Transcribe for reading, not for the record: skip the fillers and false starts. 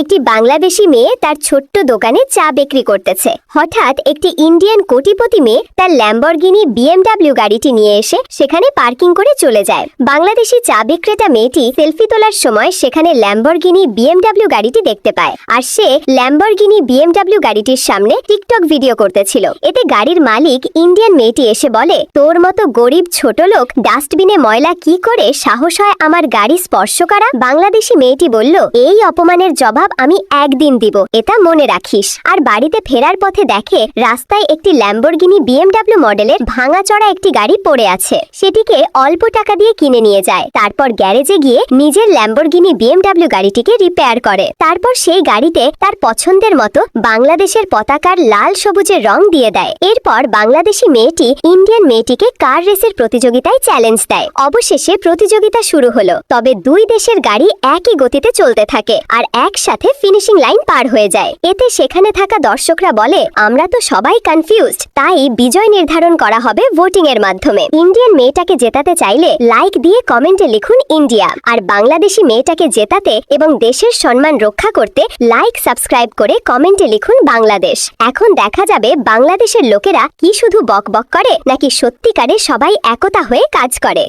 একটি বাংলাদেশি মেয়ে তার ছোট্ট দোকানে চা বিক্রি করতেছে। হঠাৎ একটি ইন্ডিয়ান কোটিপতি মেয়ে তার ল্যাম্বরগিনি বিএমডব্লিউ গাড়িটি নিয়ে এসে সেখানে পার্কিং করে চলে যায়। বাংলাদেশি চা বিক্রেতা মেয়েটি সেলফি তোলার সময় সেখানে ল্যাম্বরগিনি বিএমডব্লিউ গাড়িটি দেখতে পায়, আর সে ল্যাম্বরগিনি বিএমডব্লিউ গাড়িটির সামনে টিকটক ভিডিও করতেছিল। এতে গাড়ির মালিক ইন্ডিয়ান মেয়েটি এসে বলে, তোর মতো গরিব ছোট লোক ডাস্টবিনে ময়লা কি করে সাহস হয় আমার গাড়ি স্পর্শ করা? বাংলাদেশি মেয়েটি বলল, এই অপমানের জবাব আমি একদিন দিব, এটা মনে রাখিস। আর বাড়িতে ফেরার পথে দেখে রাস্তায় একটি ল্যাম্বরগিনি বিএমডব্লিউ মডেলের ভাঙাচড়া একটি গাড়ি পড়ে আছে। সেটিকে অল্প টাকা দিয়ে কিনে নিয়ে যায়। তারপর গ্যারেজে গিয়ে নিজের ল্যাম্বরগিনি বিএমডব্লিউ গাড়িটিকে রিপেয়ার করে। তারপর সেই গাড়িতে তার পছন্দের মতো বাংলাদেশের পতাকার লাল সবুজের রং দিয়ে দেয়। এরপর বাংলাদেশি মেয়েটি ইন্ডিয়ান মেয়েটিকে কার রেসের প্রতিযোগিতায় চ্যালেঞ্জ দেয়। অবশেষে প্রতিযোগিতা শুরু হলো। তবে দুই দেশের গাড়ি একই গতিতে চলতে থাকে আর একসাথে ফিনিশিং লাইন পার হয়ে যায়। এতে সেখানে থাকা দর্শকরা বলে, আমরা তো সবাই কনফিউজড, তাই বিজয় নির্ধারণ করা হবে ভোটিং এর মাধ্যমে। ইন্ডিয়ান মেয়েটাকে জেতাতে চাইলে লাইক দিয়ে কমেন্টে লিখুন ইন্ডিয়া, আর বাংলাদেশি মেয়েটাকে জেতাতে এবং দেশের সম্মান রক্ষা করতে লাইক সাবস্ক্রাইব করে কমেন্টে লিখুন বাংলাদেশ। এখন দেখা যাবে বাংলাদেশের লোকেরা কি শুধু বকবক করে নাকি সত্যিকারে সবাই একতা হয়ে কাজ করে।